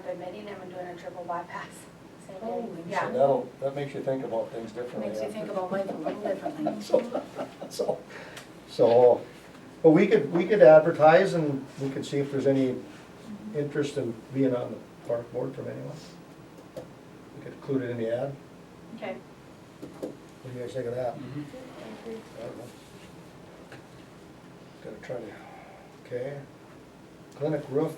admitting him and doing a triple bypass. Same Oh, day. so Yeah, That makes you think about things differently. makes you think about life a little differently. So, but we could advertise and we could see if there's any interest in being on the park board from anyone. We could include it in the ad. Okay. What do you guys think of that? Mhm. I don't know. Gotta try to, okay. Clinic roof,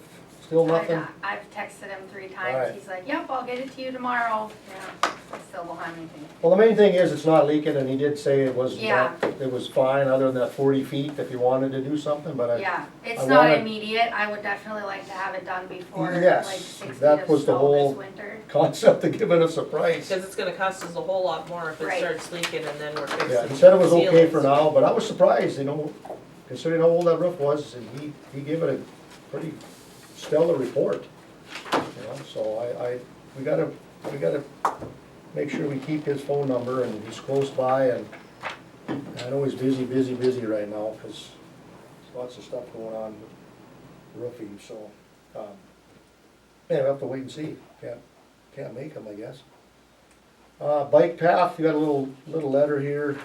still nothing? I've texted him 3 All times. right. He's like, yep, I'll get it to you tomorrow. Yeah, I'm still behind anything. Well, the main thing is it's not leaking, and he did say it was, Yeah. it was fine, other than that 40 feet if you wanted to do something, but Yeah, it's I not wanted- immediate. I would definitely like to have it done before like Yes, 6 feet that of was the snow whole- this winter. concept of giving us a price. Because it's gonna cost us a whole lot more if it Right. starts leaking and then we're fixing. Yeah, he said it was okay for ceilings. now, but I was surprised, considering how old that roof was, and he gave it a pretty stellar report. So we gotta make sure we keep his phone number, and he's close by, and I know he's busy right now, because there's lots of stuff going on with roofing, so, yeah, we'll have to wait and see, can't make them, I guess. Bike path, you got a little letter here.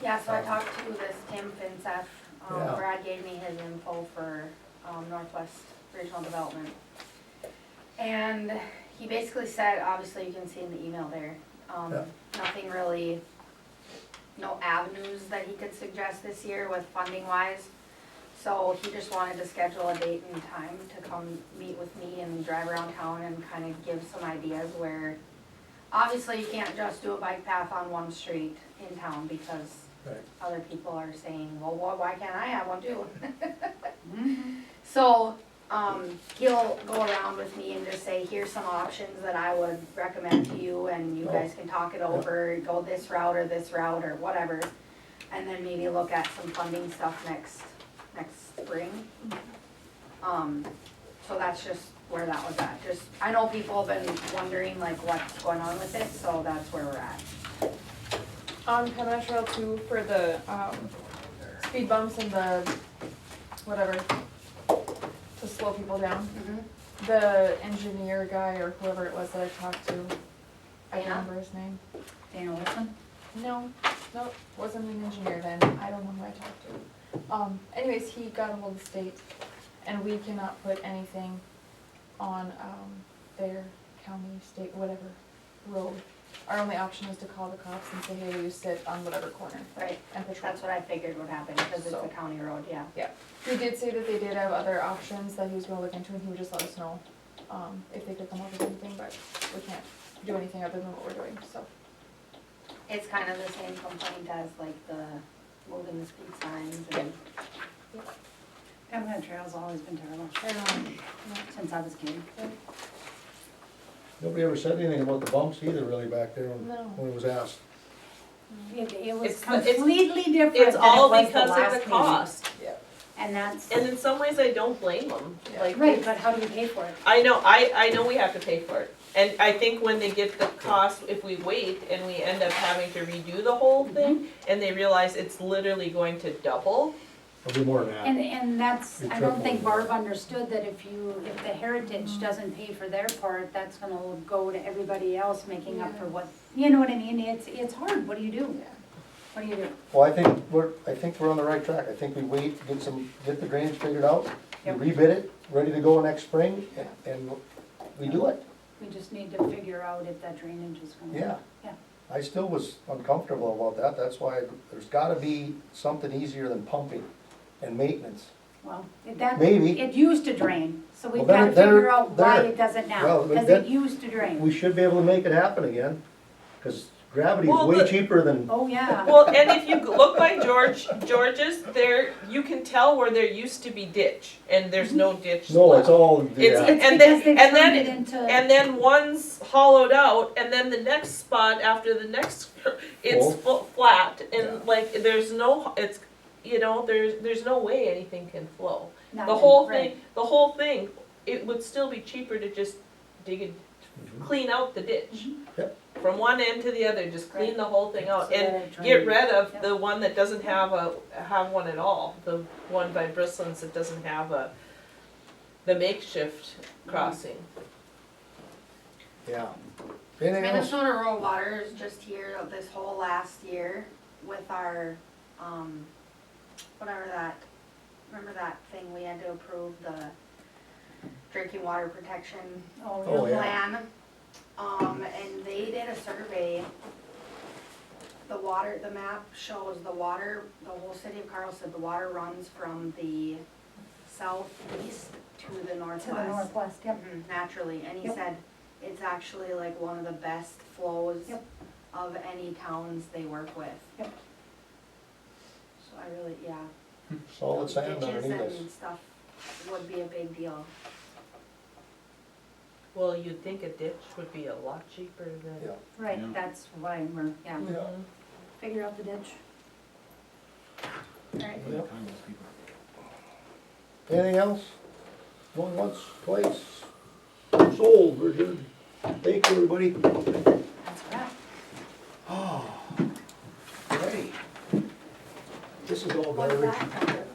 Yeah, so I talked to this Tim Finseth. Yeah. Brad gave me his info for Northwest Regional Development. And he basically said, obviously you can see in the email there, Yeah. nothing really, no avenues that he could suggest this year with funding wise. So he just wanted to schedule a date and time to come meet with me and drive around town and kind of give some ideas where, obviously you can't just do a bike path on one street in town because Right. other people are saying, well, why can't I have one too? So, he'll go around with me and just say, here's some options that I would recommend to you, and you guys can talk it over, go this route or whatever. And then maybe look at some funding stuff next spring. So that's just where that was at. Just, I know people have been wondering like what's going on with it, so that's where we're at. On Pembina Trail 2 for the speed bumps and the whatever to slow people down. The engineer guy or whoever it was that I talked to, I don't Dana? remember his name. Dana Wilson? No, wasn't an engineer then. I don't know who I talked to. Anyways, he got a hold of the state, and we cannot put anything on their county, state, whatever road. Our only option is to call the cops and say, hey, will you sit on whatever corner Right, and patrol. that's what I figured would happen, because it's So- a county road, yeah. Yeah, he did say that they did have other options that he was gonna look into, and he would just let us know, if they could come up with anything, but we can't do anything other than what we're doing, so. It's kind of the same complaint as like the moving the speed signs and. Pembina Trail's always been terrible, since I was a kid. Nobody ever said anything about the bumps either, really, back there No. when it was asked. It was It's the- it's- completely different It's than all it was the because of last the meeting. cost, And that's, and in some ways I don't blame them, like. right, but how do you pay for it? I know we have to pay for it, and I think when they get the cost, if we wait and we end up having to redo the whole thing, and they realize it's literally going to double. It'll be more than that. And that's, Be I don't think triple. Barb understood that if the Heritage doesn't pay for their part, that's gonna go to everybody else making up for what, you know what I mean? It's hard, what do you do? What do you do? Well, I think we're on the right track. I think we wait, get the drainage figured out, we Yep. rebid it, ready to go next spring, and we do it. We just need to figure out if that drainage is gonna. Yeah. Yeah. I still was uncomfortable about that. That's why there's gotta be something easier than pumping and maintenance. Well, Maybe. it used to drain, so we've Well, gotta then- figure out why there- it doesn't now, well, because then- it used to drain. We should be able to make it happen again, because gravity is Well, way the- cheaper than, Oh, yeah. Well, and if you look by George's, there, you can tell where there used to be ditch, and there's no ditch no, left. it's all, It's- yeah. It's and because then- they and then- turned it into. And then one's hollowed out, and then the next spot after the next, it's flat, and Yeah. like, there's no, it's, there's no way anything can flow. The nothing, whole right. thing, it would still be cheaper to just dig it, clean out the ditch. Yep. From one end to the other, just clean Right. the whole thing out, So that and it get drains. rid of Yep. the one that doesn't have one at all, the one by Bristlands that doesn't have the makeshift crossing. Yeah. Anything else? Minnesota Rural Water is just here this whole last year with our, whatever that, remember that thing we had to approve, the drinking water protection Oh, yeah. plan? And they did a survey. The water, the map shows the water, the whole city of Carlson, the water runs from the southeast to the northwest. To the northwest, yep. Naturally, and he Yep. said it's actually like one of the best flows Yep. of any towns they work with. Yep. So I really, yeah. Solid sand Ditches underneath us. and stuff would be a big deal. Well, you'd think a ditch would be a lot cheaper than. Yeah. Right, Yeah. that's why we're, yeah, Yeah. Mhm. figure out the ditch. Alright. Yep. Kind of people. Anything else? Going once, twice, sold, we're good. Thank you, everybody. That's correct. Oh, hey. This is all What's garbage. that?